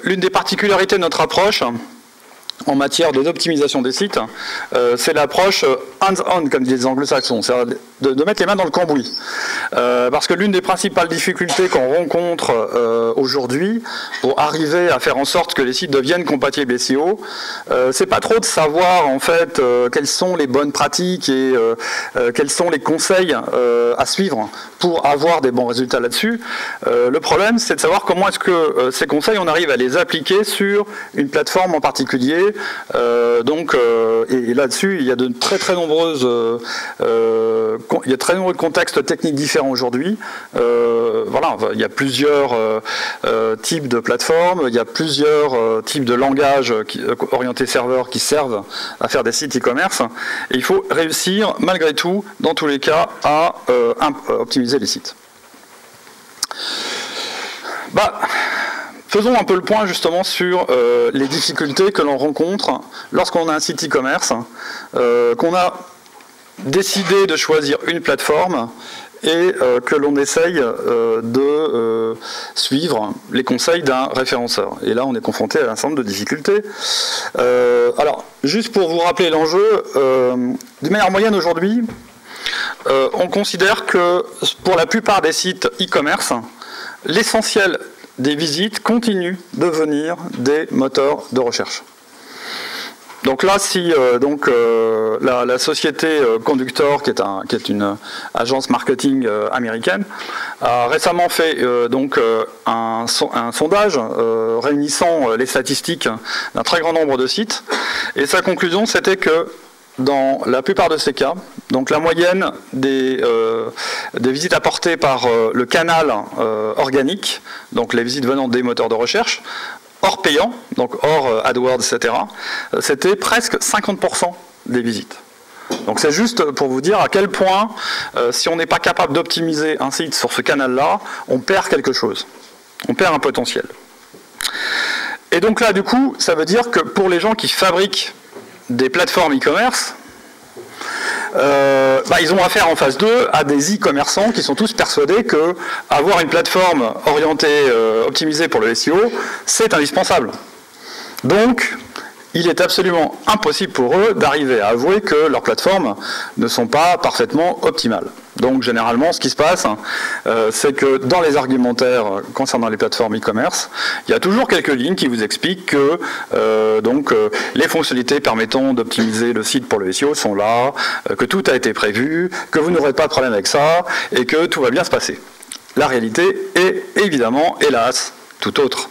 L'une des particularités de notre approche en matière d'optimisation des sites, c'est l'approche hands-on, comme disent les anglo-saxons, c'est-à-dire de mettre les mains dans le cambouis. Parce que l'une des principales difficultés qu'on rencontre aujourd'hui pour arriver à faire en sorte que les sites deviennent compatibles SEO, c'est pas trop de savoir en fait quelles sont les bonnes pratiques et quels sont les conseils à suivre pour avoir des bons résultats là-dessus. Le problème, c'est de savoir comment est-ce que ces conseils, on arrive à les appliquer sur une plateforme en particulier. Et là-dessus, il y a de très nombreuses, il y a très nombreux contextes techniques différents aujourd'hui. Voilà, il y a plusieurs types de plateformes, il y a plusieurs types de langages orientés serveurs qui servent à faire des sites e-commerce. Et il faut réussir, malgré tout, dans tous les cas, à optimiser les sites. Faisons un peu le point justement sur les difficultés que l'on rencontre lorsqu'on a un site e-commerce, qu'on a décidé de choisir une plateforme et que l'on essaye de suivre les conseils d'un référenceur. Et là, on est confronté à un certain nombre de difficultés. Alors, juste pour vous rappeler l'enjeu, de manière moyenne aujourd'hui, on considère que pour la plupart des sites e-commerce, l'essentiel des visites continuent de venir des moteurs de recherche. Donc là, si la société Conductor, qui est une agence marketing américaine, a récemment fait un sondage réunissant les statistiques d'un très grand nombre de sites, et sa conclusion c'était que dans la plupart de ces cas, donc la moyenne des visites apportées par le canal organique, donc les visites venant des moteurs de recherche, hors payant, donc hors AdWords, etc., c'était presque 50% des visites. Donc c'est juste pour vous dire à quel point, si on n'est pas capable d'optimiser un site sur ce canal-là, on perd quelque chose, on perd un potentiel. Et donc là, du coup, ça veut dire que pour les gens qui fabriquent des plateformes e-commerce, ils ont affaire en phase 2 à des e-commerçants qui sont tous persuadés que avoir une plateforme orientée, optimisée pour le SEO, c'est indispensable. Donc, il est absolument impossible pour eux d'arriver à avouer que leurs plateformes ne sont pas parfaitement optimales. Donc généralement, ce qui se passe, c'est que dans les argumentaires concernant les plateformes e-commerce, il y a toujours quelques lignes qui vous expliquent que les fonctionnalités permettant d'optimiser le site pour le SEO sont là, que tout a été prévu, que vous n'aurez pas de problème avec ça, et que tout va bien se passer. La réalité est évidemment, hélas, tout autre.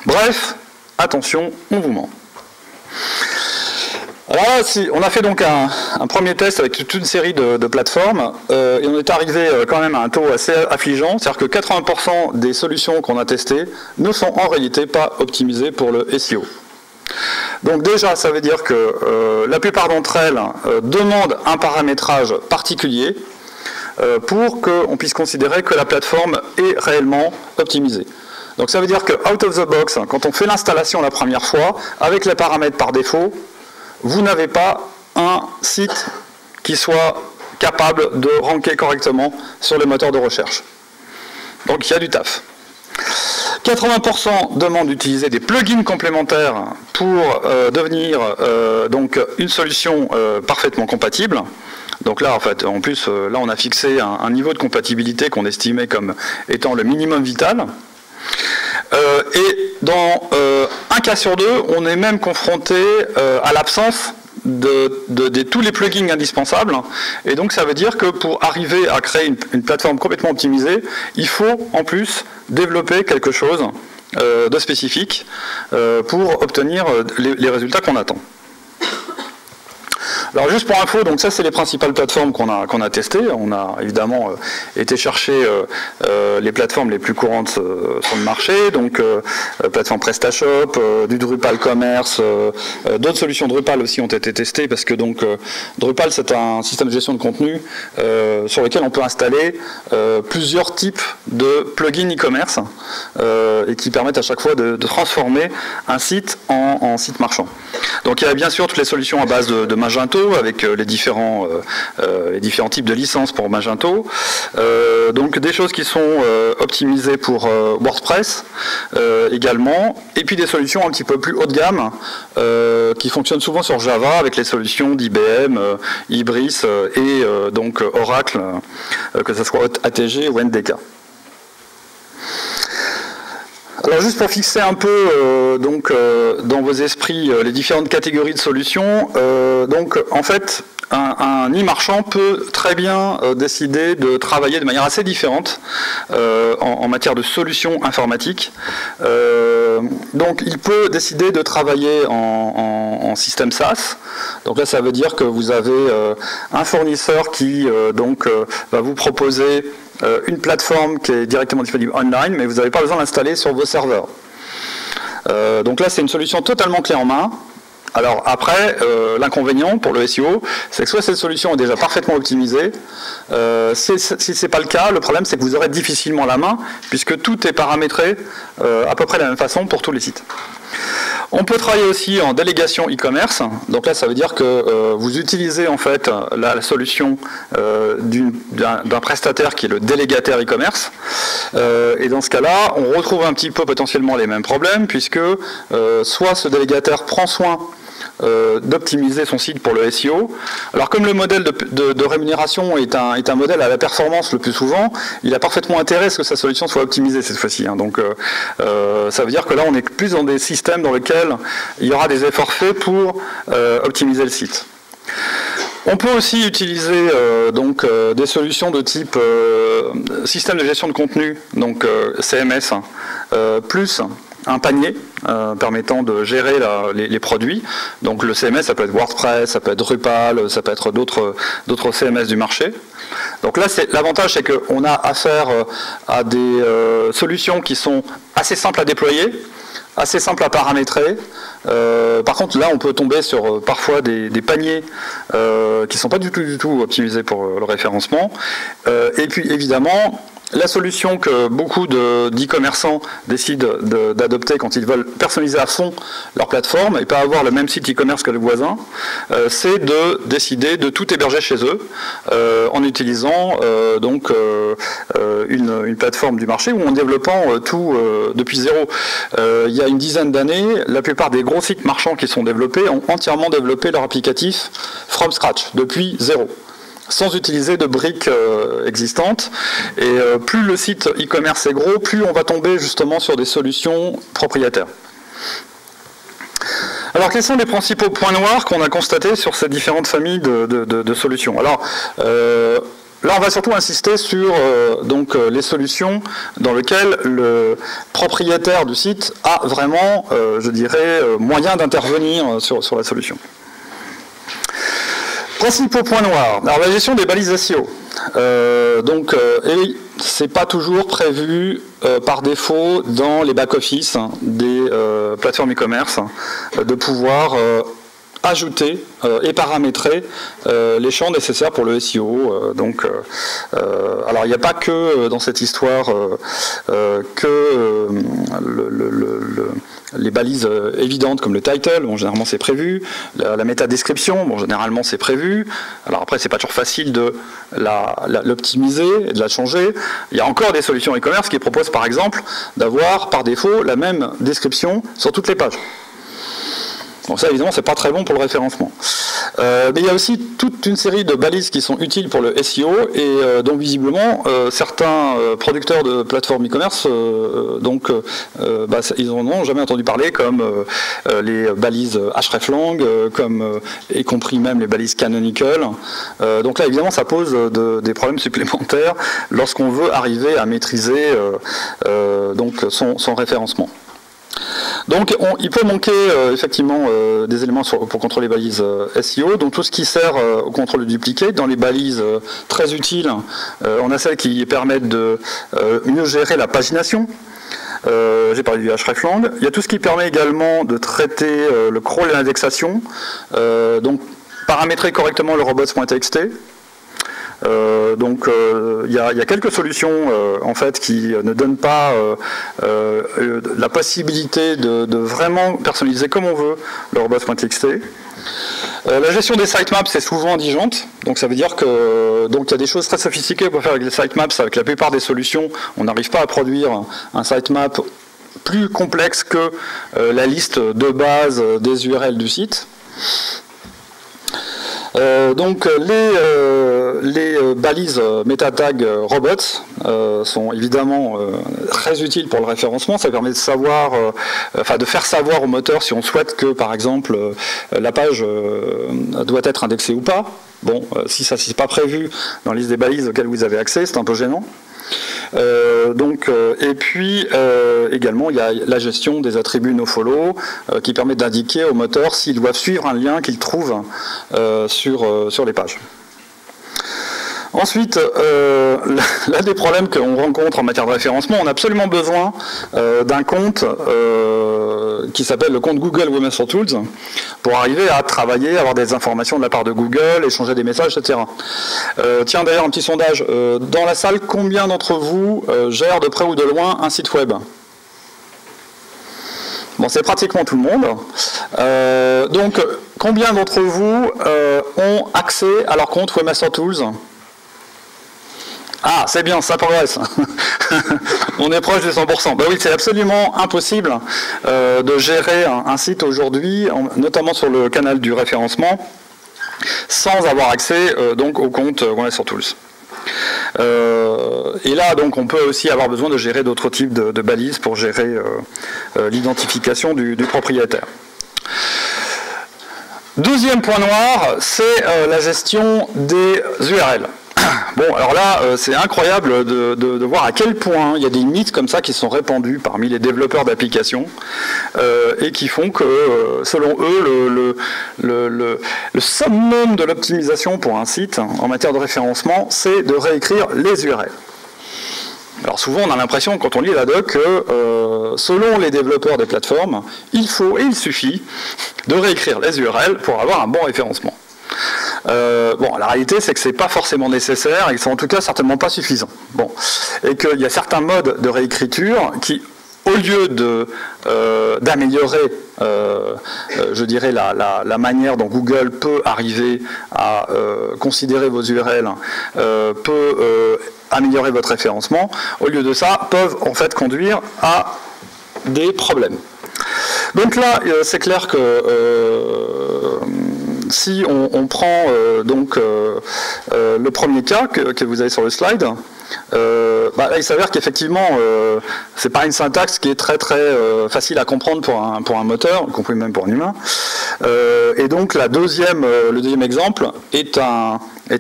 Bref, attention, on vous ment. Alors là, on a fait donc un premier test avec toute une série de plateformes et on est arrivé quand même à un taux assez affligeant, c'est-à-dire que 80% des solutions qu'on a testées ne sont en réalité pas optimisées pour le SEO. Donc déjà, ça veut dire que la plupart d'entre elles demandent un paramétrage particulier pour qu'on puisse considérer que la plateforme est réellement optimisée. Donc ça veut dire que out of the box, quand on fait l'installation la première fois, avec les paramètres par défaut, vous n'avez pas un site qui soit capable de ranker correctement sur les moteurs de recherche. Donc il y a du taf. 80% demandent d'utiliser des plugins complémentaires pour devenir une solution parfaitement compatible. Donc là, en fait, en plus, là on a fixé un niveau de compatibilité qu'on estimait comme étant le minimum vital. Et dans un cas sur deux, on est même confronté à l'absence de tous les plugins indispensables. Et donc ça veut dire que pour arriver à créer une plateforme complètement optimisée, il faut en plus développer quelque chose de spécifique pour obtenir les résultats qu'on attend. Alors juste pour info, donc ça c'est les principales plateformes qu'on a testées. On a évidemment été chercher les plateformes les plus courantes sur le marché, donc plateforme PrestaShop, du Drupal Commerce, d'autres solutions Drupal aussi ont été testées parce que donc Drupal c'est un système de gestion de contenu sur lequel on peut installer plusieurs types de plugins e-commerce et qui permettent à chaque fois de transformer un site en site marchand. Donc il y a bien sûr toutes les solutions à base de Magento, Magento avec les différents types de licences pour Magento. Donc des choses qui sont optimisées pour WordPress également, et puis des solutions un petit peu plus haut de gamme qui fonctionnent souvent sur Java avec les solutions d'IBM, Ibris et donc Oracle, que ce soit ATG ou NDK. Alors juste pour fixer un peu dans vos esprits les différentes catégories de solutions, donc en fait un e-marchand peut très bien décider de travailler de manière assez différente en matière de solutions informatiques. Donc il peut décider de travailler en système SaaS. Donc là ça veut dire que vous avez un fournisseur qui va vous proposer une plateforme qui est directement disponible online, mais vous n'avez pas besoin de l'installer sur vos serveurs. Donc là, c'est une solution totalement clé en main. Alors après, l'inconvénient pour le SEO, c'est que soit cette solution est déjà parfaitement optimisée, si ce n'est pas le cas, le problème c'est que vous aurez difficilement la main, puisque tout est paramétré à peu près de la même façon pour tous les sites. On peut travailler aussi en délégation e-commerce. Donc là, ça veut dire que vous utilisez en fait la solution d'un prestataire qui est le délégataire e-commerce. Et dans ce cas-là, on retrouve un petit peu potentiellement les mêmes problèmes, puisque soit ce délégataire prend soin d'optimiser son site pour le SEO. Alors comme le modèle de rémunération est un modèle à la performance le plus souvent, il a parfaitement intérêt à ce que sa solution soit optimisée cette fois-ci. Donc ça veut dire que là on est plus dans des systèmes dans lesquels il y aura des efforts faits pour optimiser le site. On peut aussi utiliser des solutions de type système de gestion de contenu, donc CMS, plus un panier permettant de gérer les produits. Donc le CMS, ça peut être WordPress, ça peut être Drupal, ça peut être d'autres CMS du marché. Donc là, l'avantage, c'est qu'on a affaire à des solutions qui sont assez simples à déployer, assez simples à paramétrer. Par contre, là, on peut tomber sur parfois des paniers qui ne sont pas du tout optimisés pour le référencement. Et puis, évidemment, la solution que beaucoup d'e-commerçants décident d'adopter quand ils veulent personnaliser à fond leur plateforme et pas avoir le même site e-commerce que le voisin, c'est de décider de tout héberger chez eux en utilisant une plateforme du marché ou en développant tout depuis zéro. Il y a une dizaine d'années, la plupart des gros sites marchands qui sont développés ont entièrement développé leur applicatif from scratch, depuis zéro, sans utiliser de briques existantes. Et plus le site e-commerce est gros, plus on va tomber justement sur des solutions propriétaires. Alors quels sont les principaux points noirs qu'on a constatés sur ces différentes familles de solutions? Alors là, on va surtout insister sur les solutions dans lesquelles le propriétaire du site a vraiment, moyen d'intervenir sur la solution. Principaux points noirs. Alors la gestion des balises SEO. C'est pas toujours prévu par défaut dans les back-office des plateformes e-commerce de pouvoir ajouter et paramétrer les champs nécessaires pour le SEO. Alors il n'y a pas que dans cette histoire les balises évidentes comme le title, bon, généralement c'est prévu, la métadescription, bon, généralement c'est prévu. Alors après c'est pas toujours facile de l'optimiser et de la changer. Il y a encore des solutions e-commerce qui proposent par exemple d'avoir par défaut la même description sur toutes les pages. Donc ça, évidemment, c'est pas très bon pour le référencement. Mais il y a aussi toute une série de balises qui sont utiles pour le SEO et dont visiblement certains producteurs de plateformes e-commerce ils en ont jamais entendu parler, comme les balises hreflang, y compris même les balises canonical. Donc là, évidemment, ça pose des problèmes supplémentaires lorsqu'on veut arriver à maîtriser son référencement. Donc il peut manquer effectivement des éléments pour contrôler les balises SEO, donc tout ce qui sert au contrôle du duplicate. Dans les balises très utiles, on a celles qui permettent de mieux gérer la pagination. J'ai parlé du hreflang. Il y a tout ce qui permet également de traiter le crawl et l'indexation, donc paramétrer correctement le robots.txt. Il y a quelques solutions en fait qui ne donnent pas la possibilité de vraiment personnaliser comme on veut le robots.txt. La gestion des sitemaps, c'est souvent indigente, donc ça veut dire que il y a des choses très sophistiquées pour faire avec les sitemaps. Avec la plupart des solutions, on n'arrive pas à produire un sitemap plus complexe que la liste de base des URL du site. Les balises MetaTag robots sont évidemment très utiles pour le référencement. Ça permet de savoir, de faire savoir au moteur si on souhaite que, par exemple, la page doit être indexée ou pas. Bon, si ça n'est pas prévu dans la liste des balises auxquelles vous avez accès, c'est un peu gênant. Et puis également il y a la gestion des attributs nofollow qui permet d'indiquer au moteur s'ils doivent suivre un lien qu'ils trouvent sur les pages. Ensuite, l'un des problèmes qu'on rencontre en matière de référencement, on a absolument besoin d'un compte qui s'appelle le compte Google Webmaster Tools pour arriver à travailler, avoir des informations de la part de Google, échanger des messages, etc. Tiens, d'ailleurs, un petit sondage. Dans la salle, combien d'entre vous gèrent de près ou de loin un site web ? Bon, c'est pratiquement tout le monde. Donc, combien d'entre vous ont accès à leur compte Webmaster Tools ? Ah, c'est bien, ça progresse. On est proche de 100%. Ben oui, c'est absolument impossible de gérer un site aujourd'hui, notamment sur le canal du référencement, sans avoir accès au compte Webmaster Tools. Et là, donc, on peut aussi avoir besoin de gérer d'autres types de balises pour gérer l'identification du propriétaire. Deuxième point noir, c'est la gestion des URL. Bon, alors là, c'est incroyable de voir à quel point il y a des mythes comme ça qui sont répandus parmi les développeurs d'applications et qui font que, selon eux, le summum de l'optimisation pour un site en matière de référencement, c'est de réécrire les URL. Alors souvent, on a l'impression, quand on lit la doc, que selon les développeurs des plateformes, il faut et il suffit de réécrire les URL pour avoir un bon référencement. La réalité, c'est que c'est pas forcément nécessaire et que c'est en tout cas certainement pas suffisant. Bon, et qu'il y a certains modes de réécriture qui, au lieu d'améliorer, je dirais, la manière dont Google peut arriver à considérer vos URL, peut améliorer votre référencement, au lieu de ça, peuvent en fait conduire à des problèmes. Donc là, c'est clair que si on prend le premier cas que vous avez sur le slide, là, il s'avère qu'effectivement, c'est pas une syntaxe qui est très facile à comprendre pour un moteur, y compris même pour un humain. Et donc le deuxième exemple est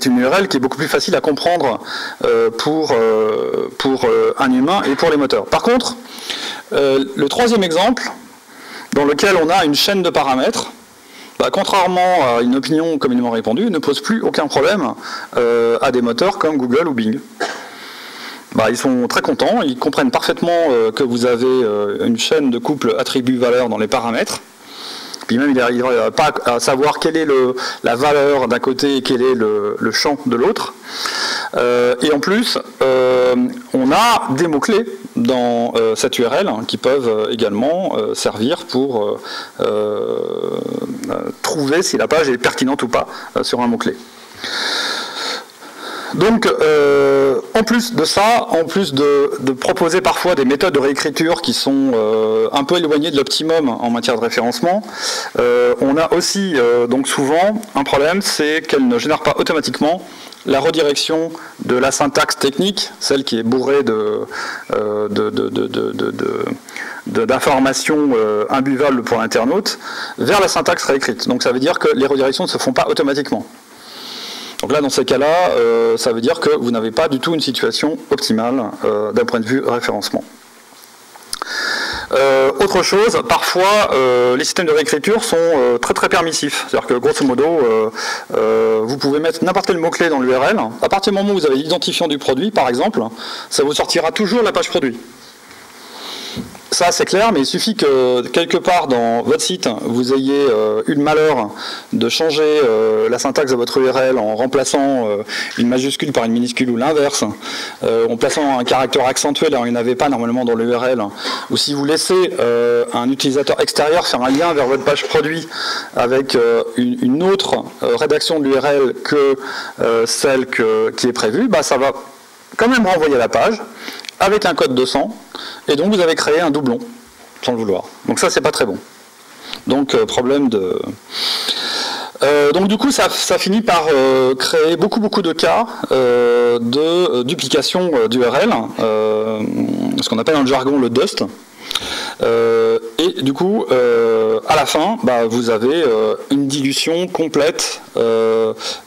une URL qui est beaucoup plus facile à comprendre pour un humain et pour les moteurs. Par contre, le troisième exemple, dans lequel on a une chaîne de paramètres, contrairement à une opinion communément répandue, ne pose plus aucun problème à des moteurs comme Google ou Bing. Ils sont très contents, ils comprennent parfaitement que vous avez une chaîne de couple attribut-valeur dans les paramètres. Puis même, il n'arrive pas à savoir quelle est la valeur d'un côté et quel est le champ de l'autre. Et en plus, on a des mots-clés dans cette URL qui peuvent également servir pour trouver si la page est pertinente ou pas sur un mot-clé. Donc, en plus de ça, en plus de proposer parfois des méthodes de réécriture qui sont un peu éloignées de l'optimum en matière de référencement, on a aussi donc souvent un problème, c'est qu'elle ne génère pas automatiquement la redirection de la syntaxe technique, celle qui est bourrée d'informations imbuvables pour l'internaute, vers la syntaxe réécrite. Donc ça veut dire que les redirections ne se font pas automatiquement. Donc là, dans ces cas-là, ça veut dire que vous n'avez pas du tout une situation optimale d'un point de vue référencement. Autre chose, parfois, les systèmes de réécriture sont très permissifs. C'est-à-dire que, grosso modo, vous pouvez mettre n'importe quel mot-clé dans l'URL. À partir du moment où vous avez l'identifiant du produit, par exemple, ça vous sortira toujours la page produit. ça c'est clair, mais il suffit que quelque part dans votre site, vous ayez eu le malheur de changer la syntaxe de votre URL en remplaçant une majuscule par une minuscule ou l'inverse, en plaçant un caractère accentué là où il n'y en avait pas normalement dans l'URL, ou si vous laissez un utilisateur extérieur faire un lien vers votre page produit avec une autre rédaction de l'URL que celle qui est prévue, bah, ça va quand même renvoyer la page avec un code 200, et donc vous avez créé un doublon, sans le vouloir. Donc ça, c'est pas très bon. Donc, problème de... donc du coup, ça finit par créer beaucoup de cas de duplication d'URL, ce qu'on appelle dans le jargon le dust. Et du coup, à la fin, bah, vous avez une dilution complète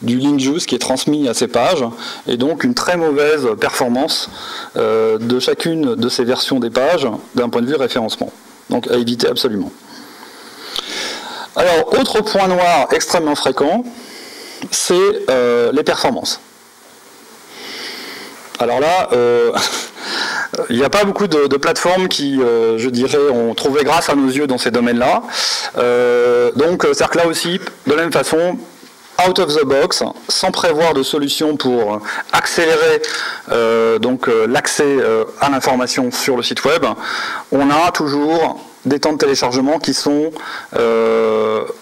du link juice qui est transmis à ces pages, et donc une très mauvaise performance de chacune de ces versions des pages d'un point de vue référencement. Donc à éviter absolument. Alors, autre point noir extrêmement fréquent, c'est les performances. Alors là, il n'y a pas beaucoup de plateformes qui, je dirais, ont trouvé grâce à nos yeux dans ces domaines-là. Donc, c'est-à-dire que là aussi, de la même façon, out of the box, sans prévoir de solution pour accélérer l'accès à l'information sur le site web, on a toujours des temps de téléchargement qui sont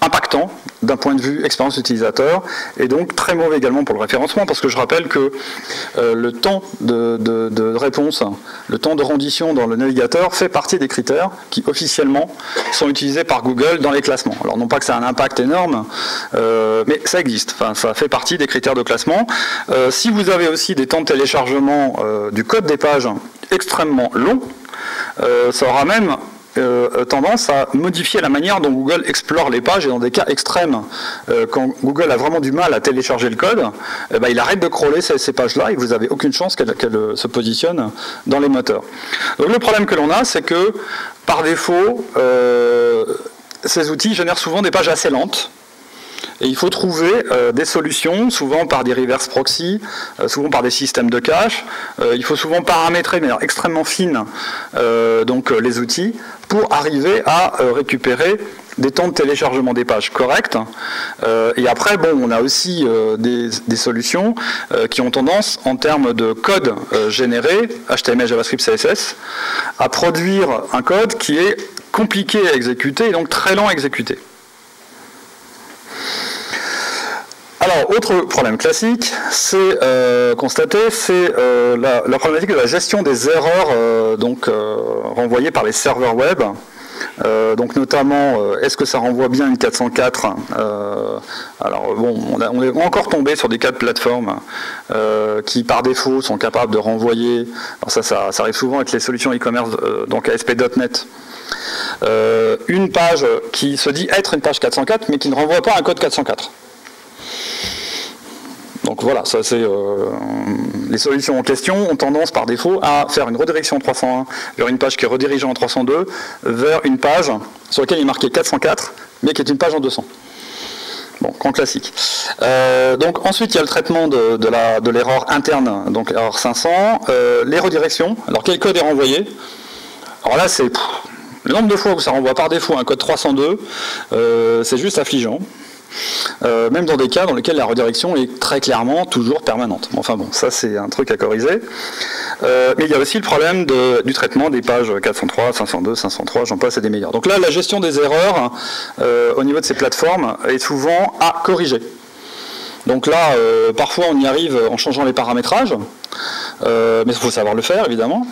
impactants d'un point de vue expérience utilisateur, et donc très mauvais également pour le référencement, parce que je rappelle que le temps de réponse, le temps de rendition dans le navigateur fait partie des critères qui officiellement sont utilisés par Google dans les classements. Alors non pas que ça a un impact énorme, mais ça existe, enfin, ça fait partie des critères de classement. Si vous avez aussi des temps de téléchargement du code des pages extrêmement longs, ça aura même tendance à modifier la manière dont Google explore les pages, et dans des cas extrêmes, quand Google a vraiment du mal à télécharger le code, il arrête de crawler ces pages-là et vous n'avez aucune chance qu'elle se positionne dans les moteurs. Donc le problème que l'on a, c'est que par défaut, ces outils génèrent souvent des pages assez lentes. Et il faut trouver des solutions, souvent par des reverse proxy, souvent par des systèmes de cache. Il faut souvent paramétrer de manière extrêmement fine les outils pour arriver à récupérer des temps de téléchargement des pages corrects. Et après, bon, on a aussi des solutions qui ont tendance, en termes de code généré, HTML, JavaScript, CSS, à produire un code qui est compliqué à exécuter et donc très lent à exécuter. Alors, autre problème classique, c'est constaté, c'est la problématique de la gestion des erreurs renvoyées par les serveurs web. Donc notamment, est-ce que ça renvoie bien une 404 ? Alors bon, on est encore tombé sur des cas de plateformes qui par défaut sont capables de renvoyer, alors ça arrive souvent avec les solutions e-commerce, donc ASP.NET, une page qui se dit être une page 404 mais qui ne renvoie pas un code 404. Donc voilà, ça c'est les solutions en question ont tendance par défaut à faire une redirection en 301 vers une page qui est redirigée en 302 vers une page sur laquelle il est marqué 404 mais qui est une page en 200. Bon, grand classique. Donc ensuite il y a le traitement de l'erreur interne, donc erreur 500, les redirections. Alors quel code est renvoyé? Alors là c'est le nombre de fois où ça renvoie par défaut un code 302, c'est juste affligeant. Même dans des cas dans lesquels la redirection est très clairement toujours permanente. Enfin bon, ça c'est un truc à corriger. Mais il y a aussi le problème du traitement des pages 403, 502, 503, j'en passe et des meilleurs. Donc là, la gestion des erreurs au niveau de ces plateformes est souvent à corriger. Donc là, parfois on y arrive en changeant les paramétrages, mais il faut savoir le faire évidemment.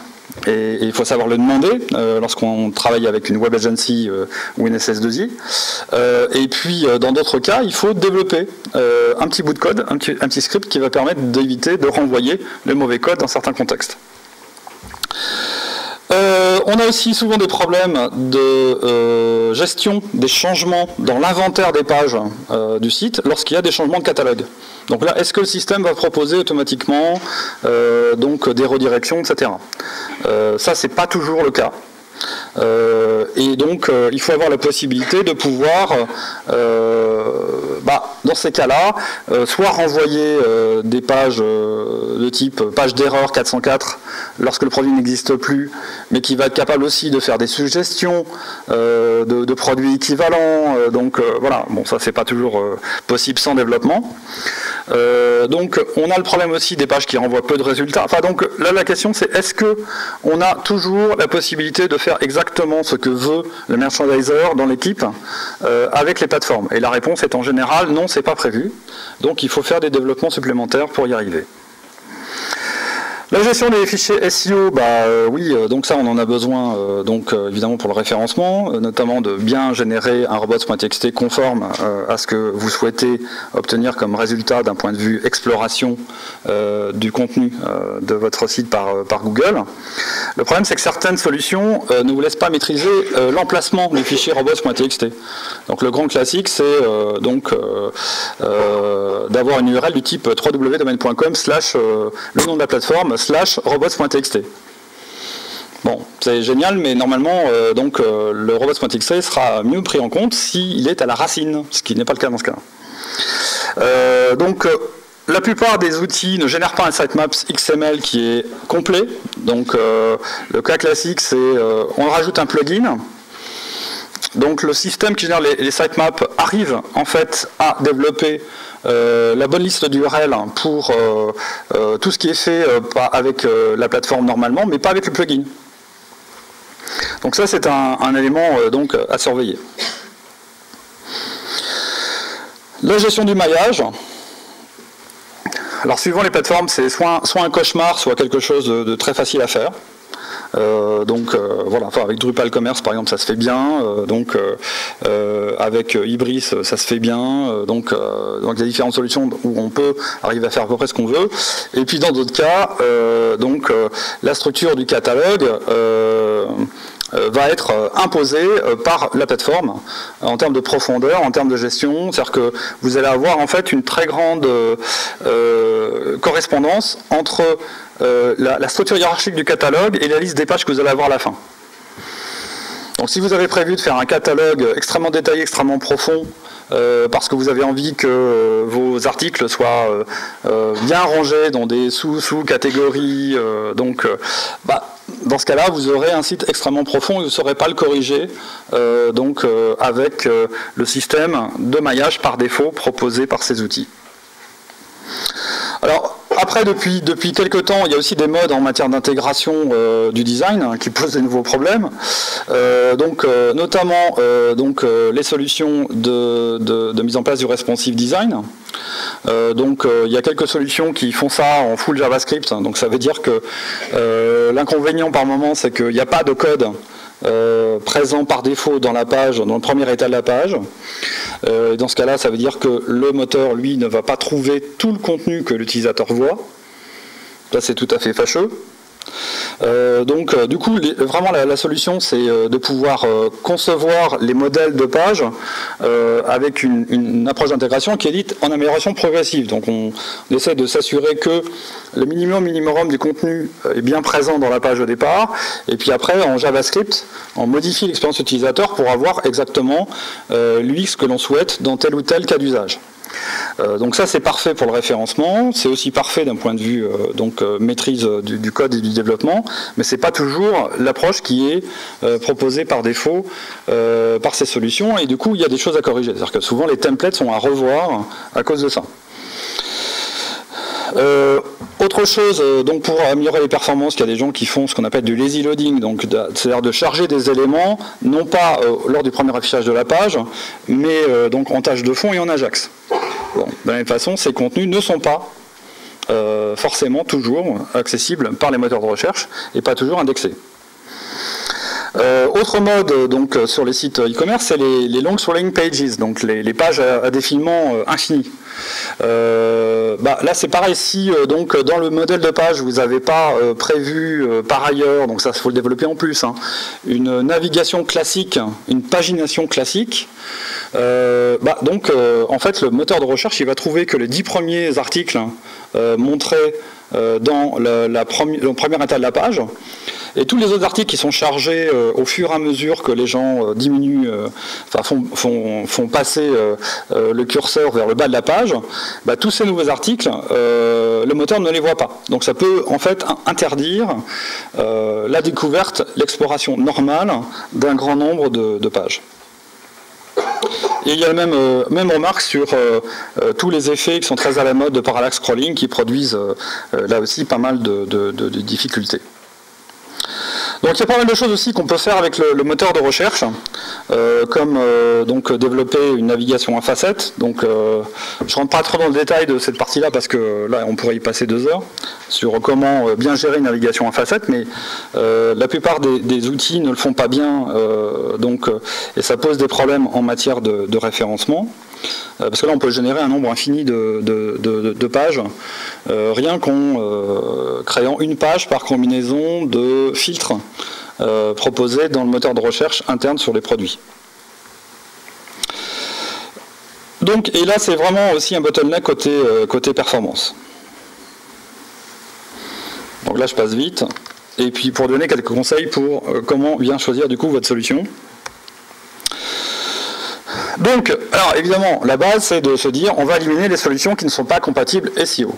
Et il faut savoir le demander lorsqu'on travaille avec une web agency ou une SS2I. Et puis, dans d'autres cas, il faut développer un petit bout de code, un petit script qui va permettre d'éviter de renvoyer le mauvais code dans certains contextes. On a aussi souvent des problèmes de gestion des changements dans l'inventaire des pages du site lorsqu'il y a des changements de catalogue. Donc là, est-ce que le système va proposer automatiquement des redirections, etc. Ça, c'est pas toujours le cas. Et donc, il faut avoir la possibilité de pouvoir, dans ces cas-là, soit renvoyer des pages de type page d'erreur 404 lorsque le produit n'existe plus, mais qui va être capable aussi de faire des suggestions de produits équivalents. Voilà, bon, ça c'est pas toujours possible sans développement. Donc, on a le problème aussi des pages qui renvoient peu de résultats. Enfin, donc là, la question c'est est-ce que on a toujours la possibilité de faire exactement ce que veut le merchandiser dans l'équipe avec les plateformes? Et la réponse est en général non, c'est pas prévu. Donc il faut faire des développements supplémentaires pour y arriver. La gestion des fichiers SEO, oui, donc ça on en a besoin évidemment pour le référencement, notamment de bien générer un robots.txt conforme à ce que vous souhaitez obtenir comme résultat d'un point de vue exploration du contenu de votre site par Google. Le problème c'est que certaines solutions ne vous laissent pas maîtriser l'emplacement du fichier robots.txt. Donc le grand classique c'est d'avoir une URL du type www.domaine.com / le nom de la plateforme / robots.txt. Bon, c'est génial, mais normalement, le robots.txt sera mieux pris en compte s'il est à la racine, ce qui n'est pas le cas dans ce cas-là. La plupart des outils ne génèrent pas un sitemaps XML qui est complet. Donc, le cas classique, c'est on rajoute un plugin. Donc, le système qui génère les sitemaps arrive en fait à développer la bonne liste d'URL pour tout ce qui est fait avec la plateforme normalement, mais pas avec le plugin. Donc ça c'est un élément à surveiller. La gestion du maillage. Alors suivant les plateformes, c'est soit un cauchemar, soit quelque chose de très facile à faire. Avec Drupal Commerce par exemple ça se fait bien, avec Ibris ça se fait bien, donc il y a différentes solutions où on peut arriver à faire à peu près ce qu'on veut, et puis dans d'autres cas la structure du catalogue va être imposée par la plateforme en termes de profondeur, en termes de gestion, c'est-à-dire que vous allez avoir en fait une très grande correspondance entre la structure hiérarchique du catalogue et la liste des pages que vous allez avoir à la fin. Donc si vous avez prévu de faire un catalogue extrêmement détaillé, extrêmement profond, parce que vous avez envie que vos articles soient bien rangés dans des sous-catégories, dans ce cas-là, vous aurez un site extrêmement profond et vous ne saurez pas le corriger avec le système de maillage par défaut proposé par ces outils. Alors, après, depuis quelques temps, il y a aussi des modes en matière d'intégration du design qui posent de nouveaux problèmes. Notamment les solutions de mise en place du responsive design. Il y a quelques solutions qui font ça en full JavaScript. Donc ça veut dire que l'inconvénient par moment, c'est qu'il n'y a pas de code présent par défaut dans la page, dans le premier état de la page. Dans ce cas-là, ça veut dire que le moteur, lui, ne va pas trouver tout le contenu que l'utilisateur voit. Là, c'est tout à fait fâcheux. Du coup, vraiment la solution, c'est de pouvoir concevoir les modèles de pages avec une approche d'intégration qui est dite en amélioration progressive. Donc on essaie de s'assurer que le minimum du contenu est bien présent dans la page au départ, et puis après en JavaScript, on modifie l'expérience utilisateur pour avoir exactement l'UX que l'on souhaite dans tel ou tel cas d'usage. Donc ça c'est parfait pour le référencement, c'est aussi parfait d'un point de vue maîtrise du code et du développement, mais c'est pas toujours l'approche qui est proposée par défaut par ces solutions, et du coup il y a des choses à corriger, c'est-à-dire que souvent les templates sont à revoir à cause de ça. Autre chose, pour améliorer les performances, il y a des gens qui font ce qu'on appelle du lazy loading, c'est-à-dire de charger des éléments, non pas lors du premier affichage de la page, mais en tâche de fond et en Ajax. Bon, de la même façon, ces contenus ne sont pas forcément toujours accessibles par les moteurs de recherche et pas toujours indexés. Autre mode sur les sites e-commerce, c'est les long scrolling pages, donc les pages à défilement infini. Là c'est pareil, si dans le modèle de page vous n'avez pas prévu par ailleurs, donc ça il faut le développer en plus, une navigation classique, une pagination classique, en fait le moteur de recherche il va trouver que les 10 premiers articles montrés dans le premier état de la page, et tous les autres articles qui sont chargés au fur et à mesure que les gens diminuent, font passer le curseur vers le bas de la page, bah, tous ces nouveaux articles, le moteur ne les voit pas. Donc ça peut en fait interdire la découverte, l'exploration normale d'un grand nombre de pages. Et il y a la même remarque sur tous les effets qui sont très à la mode de parallaxe scrolling qui produisent là aussi pas mal de difficultés. Donc il y a pas mal de choses aussi qu'on peut faire avec le moteur de recherche, comme donc développer une navigation à facettes. Donc je ne rentre pas trop dans le détail de cette partie-là parce que là on pourrait y passer 2 heures sur comment bien gérer une navigation à facettes, mais la plupart des outils ne le font pas bien, et ça pose des problèmes en matière de référencement. Parce que là on peut générer un nombre infini de pages rien qu'en créant une page par combinaison de filtres proposés dans le moteur de recherche interne sur les produits. Donc, et là c'est vraiment aussi un bottleneck côté performance. Donc là je passe vite, et puis pour donner quelques conseils pour comment bien choisir du coup votre solution. Donc, alors évidemment, la base c'est de se dire on va éliminer les solutions qui ne sont pas compatibles SEO.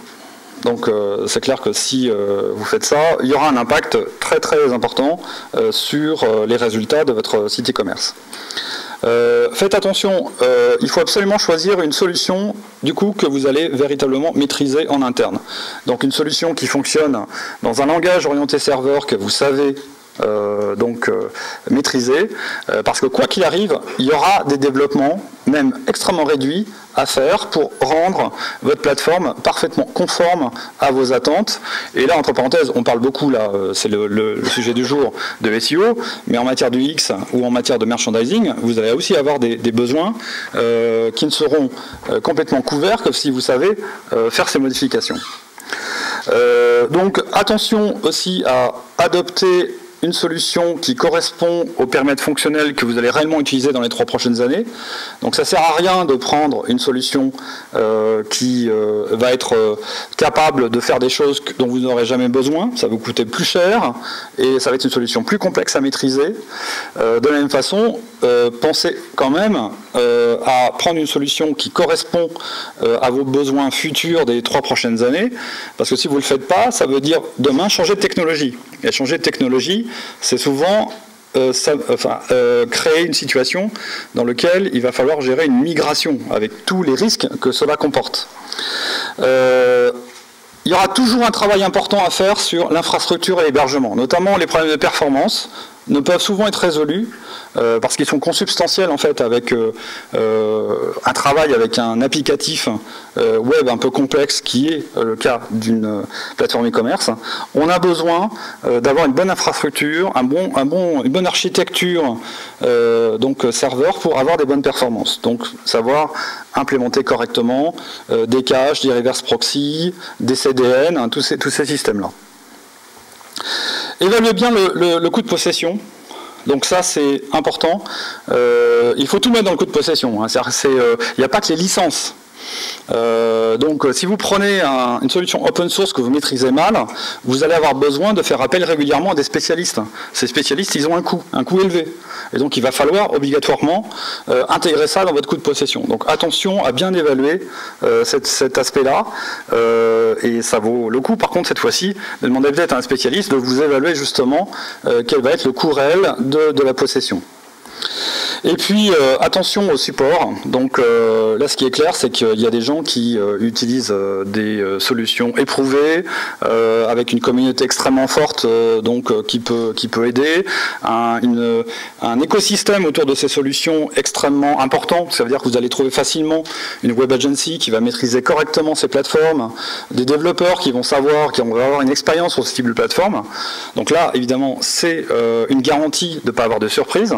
Donc c'est clair que si vous faites ça, il y aura un impact très très important sur les résultats de votre site e-commerce. Faites attention, il faut absolument choisir une solution du coup que vous allez véritablement maîtriser en interne. Donc une solution qui fonctionne dans un langage orienté serveur que vous savez maîtriser, parce que quoi qu'il arrive, il y aura des développements, même extrêmement réduits, à faire pour rendre votre plateforme parfaitement conforme à vos attentes. Et là, entre parenthèses, on parle beaucoup, là, c'est le sujet du jour, de SEO, mais en matière de UX ou en matière de merchandising, vous allez aussi avoir des besoins qui ne seront complètement couverts que si vous savez faire ces modifications. Donc attention aussi à adopter une solution qui correspond au périmètre fonctionnel que vous allez réellement utiliser dans les 3 prochaines années. Donc ça ne sert à rien de prendre une solution qui va être capable de faire des choses dont vous n'aurez jamais besoin, ça va vous coûter plus cher, et ça va être une solution plus complexe à maîtriser. De la même façon, pensez quand même à prendre une solution qui correspond à vos besoins futurs des 3 prochaines années, parce que si vous ne le faites pas, ça veut dire demain changer de technologie. Et changer de technologie, c'est souvent créer une situation dans laquelle il va falloir gérer une migration avec tous les risques que cela comporte. Il y aura toujours un travail important à faire sur l'infrastructure et l'hébergement, notamment les problèmes de performance ne peuvent souvent être résolus parce qu'ils sont consubstantiels en fait avec un travail avec un applicatif web un peu complexe qui est le cas d'une plateforme e-commerce. On a besoin d'avoir une bonne infrastructure, une bonne architecture serveur pour avoir des bonnes performances. Donc savoir implémenter correctement des caches, des reverse proxy, des CDN, tous ces systèmes-là. Évaluez bien le coût de possession. Donc ça c'est important. Il faut tout mettre dans le coût de possession. Il n'y a pas que les licences. Donc si vous prenez une solution open source que vous maîtrisez mal, vous allez avoir besoin de faire appel régulièrement à des spécialistes. Ces spécialistes, ils ont un coût élevé. Et donc il va falloir obligatoirement intégrer ça dans votre coût de possession. Donc attention à bien évaluer cet aspect-là. Et ça vaut le coup, par contre, cette fois-ci, de demander peut-être à un spécialiste de vous évaluer justement quel va être le coût réel de la possession. Et puis attention au support. Donc là ce qui est clair c'est qu'il y a des gens qui utilisent des solutions éprouvées avec une communauté extrêmement forte qui peut aider, un écosystème autour de ces solutions extrêmement important. Ça veut dire que vous allez trouver facilement une web agency qui va maîtriser correctement ces plateformes, des développeurs qui vont avoir une expérience sur ce type de plateforme. Donc là évidemment c'est une garantie de ne pas avoir de surprise.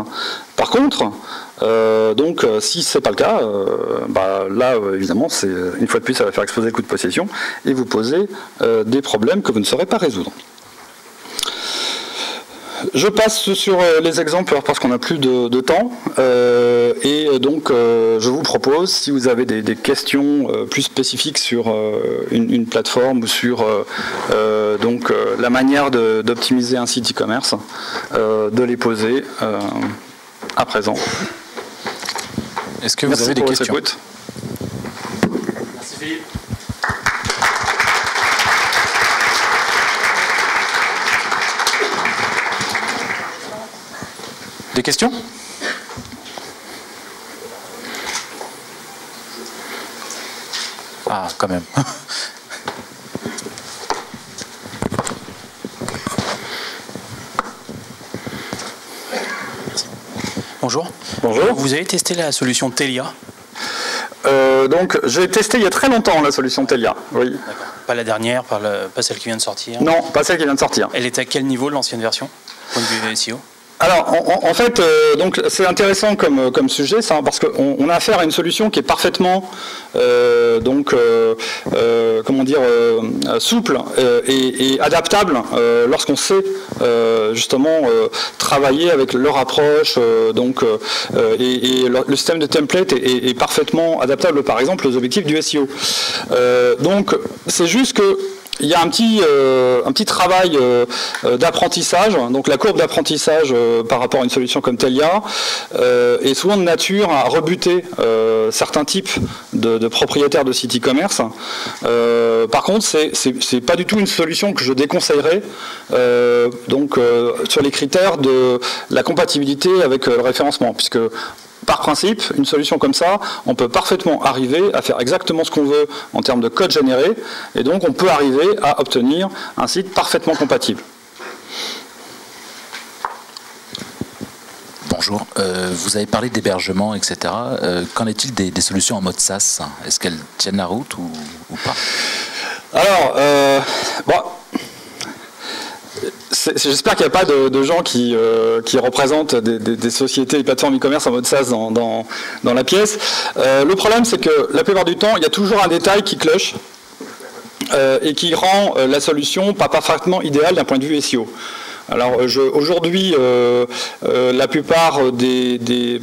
Par contre, si ce n'est pas le cas, là évidemment, une fois de plus, ça va faire exploser le coût de possession et vous poser des problèmes que vous ne saurez pas résoudre. Je passe sur les exemples parce qu'on n'a plus de temps. Et donc, je vous propose, si vous avez des questions plus spécifiques sur une plateforme ou sur la manière d'optimiser un site e-commerce, de les poser à présent. Est-ce que vous avez des questions? Écoute. Merci Philippe. Des questions? Ah, quand même. Bonjour. Bonjour. Vous avez testé la solution Telia? Donc, j'ai testé il y a très longtemps la solution Telia. Oui. D'accord. Pas la dernière, pas celle qui vient de sortir? Non, pas celle qui vient de sortir. Elle était à quel niveau, l'ancienne version, point de vue SEO? Alors, en fait, donc c'est intéressant comme sujet, ça, parce qu'on a affaire à une solution qui est parfaitement, souple et adaptable lorsqu'on sait justement travailler avec leur approche, et le système de template est parfaitement adaptable, par exemple, aux objectifs du SEO. Donc, c'est juste que il y a un petit travail d'apprentissage. Donc la courbe d'apprentissage par rapport à une solution comme Telia est souvent de nature à rebuter certains types de propriétaires de sites e-commerce. Par contre, c'est pas du tout une solution que je déconseillerais sur les critères de la compatibilité avec le référencement, puisque par principe, une solution comme ça, on peut parfaitement arriver à faire exactement ce qu'on veut en termes de code généré, et donc on peut arriver à obtenir un site parfaitement compatible. Bonjour, vous avez parlé d'hébergement, etc. Qu'en est-il des solutions en mode SaaS? Est-ce qu'elles tiennent la route ou pas? Alors, j'espère qu'il n'y a pas de gens qui représentent des sociétés et plateformes e-commerce en mode SaaS dans la pièce. Le problème, c'est que la plupart du temps, il y a toujours un détail qui cloche et qui rend la solution pas parfaitement idéale d'un point de vue SEO. Alors aujourd'hui, la plupart des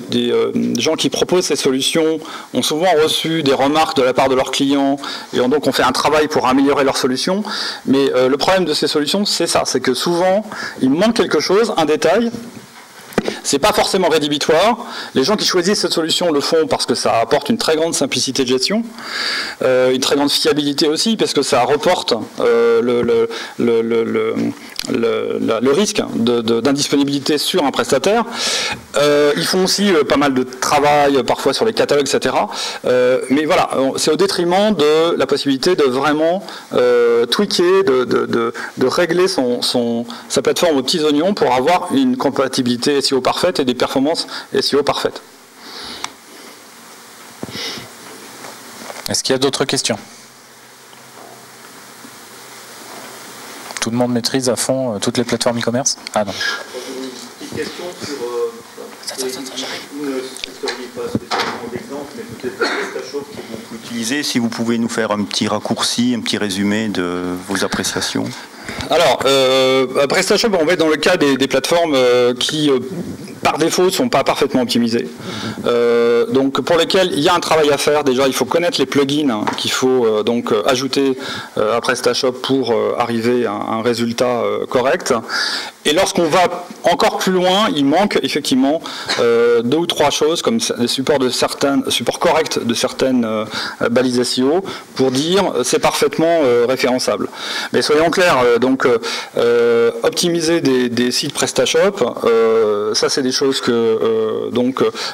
gens qui proposent ces solutions ont souvent reçu des remarques de la part de leurs clients et donc on fait un travail pour améliorer leur solution. Mais le problème de ces solutions, c'est ça, c'est que souvent, il manque quelque chose, un détail. C'est pas forcément rédhibitoire. Les gens qui choisissent cette solution le font parce que ça apporte une très grande simplicité de gestion, une très grande fiabilité aussi, parce que ça reporte le risque d'indisponibilité sur un prestataire. Ils font aussi pas mal de travail, parfois sur les catalogues, etc. Mais voilà, c'est au détriment de la possibilité de vraiment tweaker, de régler sa plateforme aux petits oignons pour avoir une compatibilité SEO parfaite et des performances SEO parfaites. Est-ce qu'il y a d'autres questions? Tout le monde maîtrise à fond toutes les plateformes e-commerce? Ah non. Une petite question sur... vous ne citeriez pas spécialement d'exemple, mais peut-être PrestaShop qui est beaucoup utilisé. Si vous pouvez nous faire un petit raccourci, un petit résumé de vos appréciations. Alors, PrestaShop, on va être dans le cas des plateformes qui, par défaut, ne sont pas parfaitement optimisées. Donc, pour lesquelles il y a un travail à faire. Déjà, il faut connaître les plugins qu'il faut ajouter à PrestaShop pour arriver à un résultat correct. Et lorsqu'on va encore plus loin, il manque effectivement 2 ou 3 choses, comme les supports corrects de certaines balises SEO, pour dire c'est parfaitement référençable. Mais soyons clairs, optimiser des sites PrestaShop, ça c'est des choses que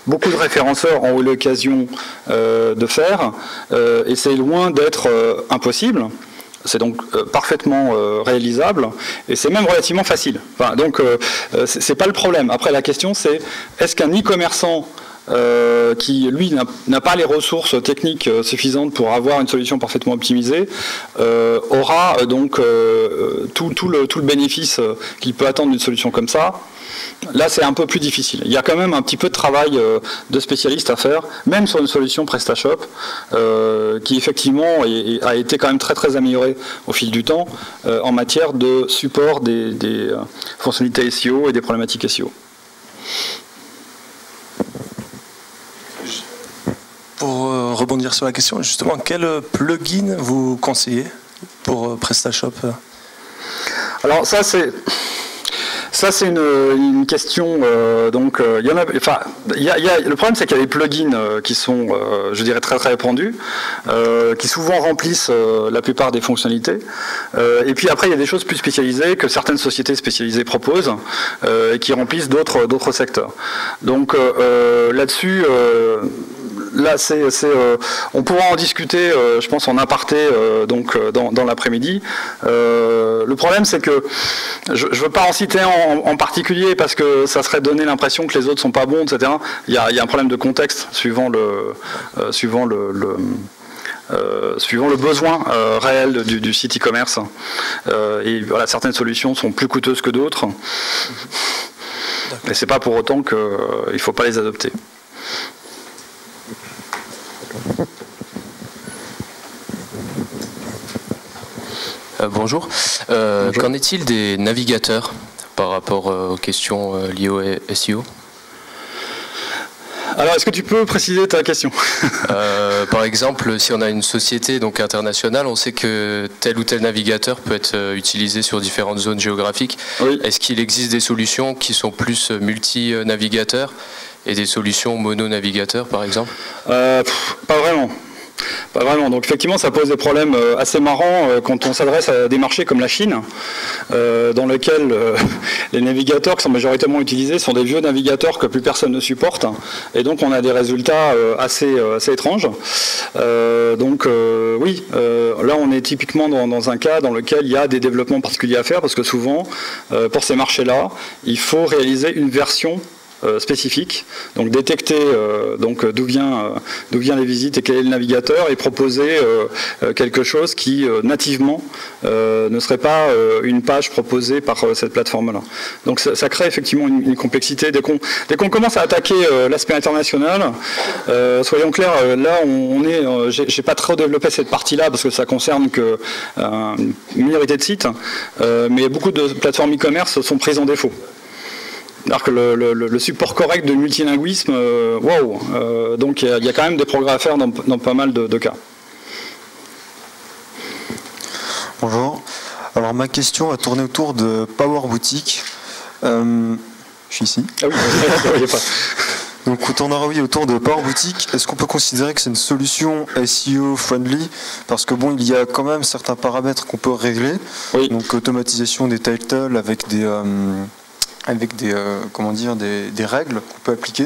beaucoup de référenceurs ont eu l'occasion de faire, et c'est loin d'être impossible. C'est donc parfaitement réalisable et c'est même relativement facile. Enfin, donc c'est pas le problème. Après la question c'est est-ce qu'un e-commerçant qui lui n'a pas les ressources techniques suffisantes pour avoir une solution parfaitement optimisée, aura donc tout le bénéfice qu'il peut attendre d'une solution comme ça. Là, c'est un peu plus difficile. Il y a quand même un petit peu de travail de spécialiste à faire, même sur une solution PrestaShop, qui effectivement a été quand même très très améliorée au fil du temps en matière de support des fonctionnalités SEO et des problématiques SEO. Pour rebondir sur la question, justement, quel plugin vous conseillez pour PrestaShop? Alors ça c'est une question. Donc, il y en a. Enfin, le problème, c'est qu'il y a des plugins qui sont, je dirais, très très répandus, qui souvent remplissent la plupart des fonctionnalités. Et puis après, il y a des choses plus spécialisées que certaines sociétés spécialisées proposent et qui remplissent d'autres secteurs. Donc là-dessus. Là, on pourra en discuter, je pense, en aparté dans l'après-midi. Le problème, c'est que je ne veux pas en citer en particulier parce que ça serait donner l'impression que les autres sont pas bons, etc. Il y a un problème de contexte suivant le besoin réel du site e-commerce. Et voilà, certaines solutions sont plus coûteuses que d'autres. Et c'est pas pour autant qu'il ne faut pas les adopter. Bonjour. Qu'en est-il des navigateurs par rapport aux questions liées au SEO? Alors, est-ce que tu peux préciser ta question? Par exemple, si on a une société donc internationale, on sait que tel ou tel navigateur peut être utilisé sur différentes zones géographiques. Oui. Est-ce qu'il existe des solutions qui sont plus multi-navigateurs et des solutions mono-navigateurs, par exemple? Pas vraiment. Pas vraiment. Donc effectivement, ça pose des problèmes assez marrants quand on s'adresse à des marchés comme la Chine, dans lesquels les navigateurs qui sont majoritairement utilisés sont des vieux navigateurs que plus personne ne supporte, et donc on a des résultats assez étranges. Oui, là on est typiquement dans un cas dans lequel il y a des développements particuliers à faire, parce que souvent, pour ces marchés-là, il faut réaliser une version spécifique, donc détecter d'où viennent les visites et quel est le navigateur, et proposer quelque chose qui nativement ne serait pas une page proposée par cette plateforme-là. Donc ça crée effectivement une complexité. Dès qu'on commence à attaquer l'aspect international, soyons clairs, là j'ai pas trop développé cette partie-là parce que ça concerne que une minorité de sites, mais beaucoup de plateformes e-commerce sont prises en défaut. Alors que le support correct de multilinguisme, donc il y a quand même des progrès à faire dans pas mal de cas. Bonjour. Alors ma question va tourner autour de Power Boutique. Je suis ici. Ah oui, ne voyez pas. Donc on tournera autour de Power Boutique. Est-ce qu'on peut considérer que c'est une solution SEO friendly? Parce que bon, il y a quand même certains paramètres qu'on peut régler. Oui. Donc automatisation des titles avec des règles qu'on peut appliquer,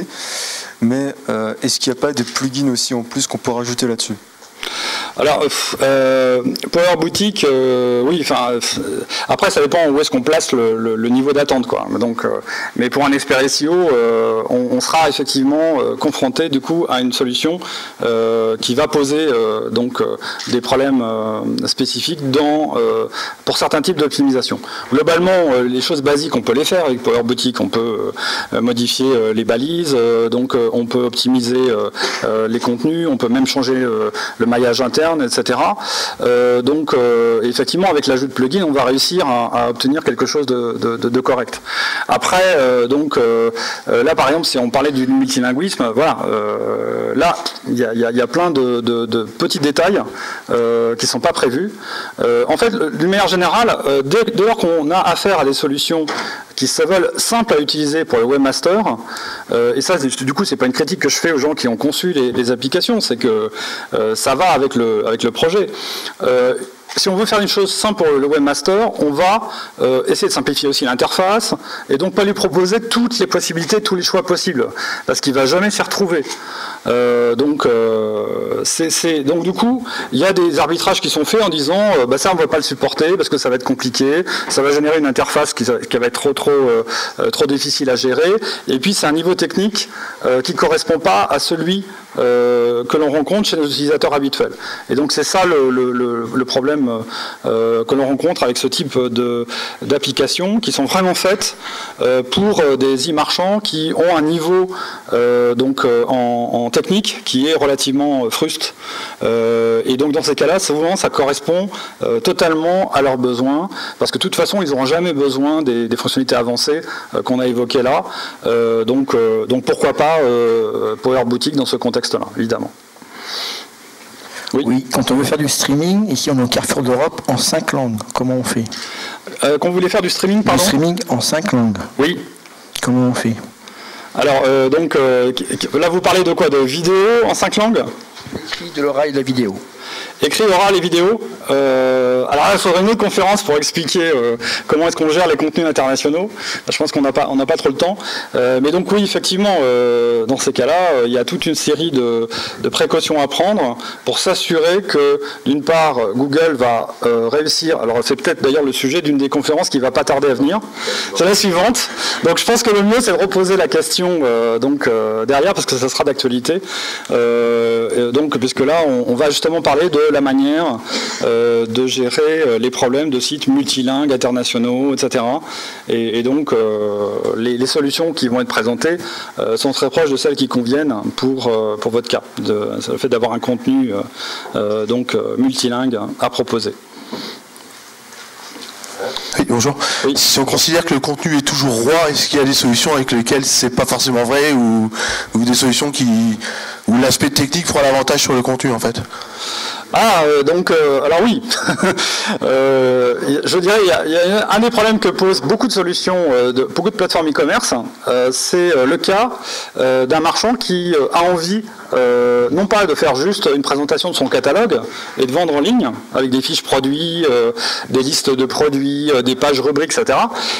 mais est-ce qu'il n'y a pas des plugins aussi en plus qu'on peut rajouter là-dessus? Alors, Power Boutique, oui, après ça dépend où est-ce qu'on place le niveau d'attente, quoi. Donc, mais pour un expert SEO, on sera effectivement confronté du coup à une solution qui va poser des problèmes spécifiques pour certains types d'optimisation. Globalement, les choses basiques, on peut les faire avec Power Boutique. On peut modifier les balises, donc on peut optimiser les contenus, on peut même changer le maillage interne, etc. Effectivement, avec l'ajout de plugins, on va réussir à obtenir quelque chose de correct. Après, là, par exemple, si on parlait du multilinguisme, voilà, là, il y a plein de petits détails qui ne sont pas prévus. En fait, d'une manière générale, dès lors qu'on a affaire à des solutions qui se veulent simples à utiliser pour le webmaster, et ça, du coup, c'est pas une critique que je fais aux gens qui ont conçu les applications, c'est que ça va avec le projet. Si on veut faire une chose simple pour le webmaster, on va essayer de simplifier aussi l'interface et donc pas lui proposer toutes les possibilités, tous les choix possibles, parce qu'il ne va jamais s'y retrouver. Donc du coup, il y a des arbitrages qui sont faits en disant ça on ne va pas le supporter parce que ça va être compliqué, ça va générer une interface qui va être trop difficile à gérer, et puis c'est un niveau technique qui ne correspond pas à celui que l'on rencontre chez nos utilisateurs habituels. Et donc c'est ça le problème que l'on rencontre avec ce type d'applications qui sont vraiment faites pour des e-marchands qui ont un niveau en technique qui est relativement fruste. Et donc dans ces cas-là, souvent ça correspond totalement à leurs besoins, parce que de toute façon ils n'auront jamais besoin des fonctionnalités avancées qu'on a évoquées là. Donc pourquoi pas Power Boutique dans ce contexte-là, évidemment. Oui, quand on veut faire du streaming, ici on est au Carrefour d'Europe en 5 langues, comment on fait? Quand vous voulez faire du streaming, pardon? Du streaming en 5 langues. Oui. Comment on fait? Alors, là vous parlez de quoi? De vidéo en 5 langues? Écrit, de l'oral et de la vidéo. Écrit, oral et vidéo. Alors là, il faudrait une autre conférence pour expliquer comment est-ce qu'on gère les contenus internationaux. Je pense qu'on n'a pas trop le temps. Mais donc oui, effectivement, dans ces cas-là, il y a toute une série de précautions à prendre pour s'assurer que, d'une part, Google va réussir. Alors c'est peut-être d'ailleurs le sujet d'une des conférences qui ne va pas tarder à venir. C'est la suivante. Donc je pense que le mieux, c'est de reposer la question derrière, parce que ça sera d'actualité. Puisque là, on va justement parler de la manière de gérer les problèmes de sites multilingues, internationaux, etc. Et donc, les solutions qui vont être présentées sont très proches de celles qui conviennent pour votre cas, le fait d'avoir un contenu multilingue à proposer. Oui, bonjour. Oui. Si on considère que le contenu est toujours roi, est-ce qu'il y a des solutions avec lesquelles c'est pas forcément vrai, ou des solutions où l'aspect technique prend l'avantage sur le contenu en fait? Alors oui, je dirais il y a un des problèmes que posent beaucoup de solutions, beaucoup de plateformes e-commerce, c'est le cas d'un marchand qui a envie non pas de faire juste une présentation de son catalogue et de vendre en ligne avec des fiches produits, des listes de produits, des pages rubriques, etc.,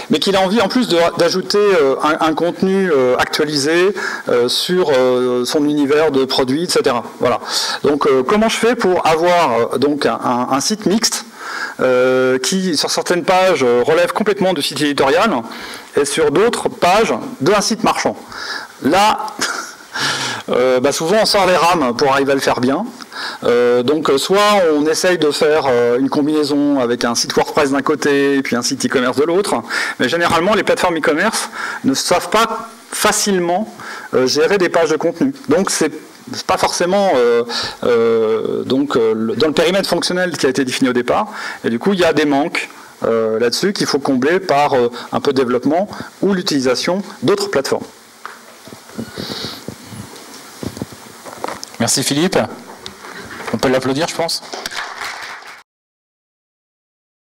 mais qu'il a envie en plus d'ajouter un contenu actualisé sur son univers de produits, etc. Voilà. Donc comment je fais pour avoir un site mixte qui, sur certaines pages, relève complètement du site éditorial et sur d'autres pages d'un site marchand. Là, souvent on sort les rames pour arriver à le faire bien. Soit on essaye de faire une combinaison avec un site WordPress d'un côté et puis un site e-commerce de l'autre, mais généralement les plateformes e-commerce ne savent pas facilement gérer des pages de contenu. Donc c'est pas forcément dans le périmètre fonctionnel qui a été défini au départ, et du coup il y a des manques là-dessus qu'il faut combler par un peu de développement ou l'utilisation d'autres plateformes. Merci Philippe. On peut l'applaudir, je pense.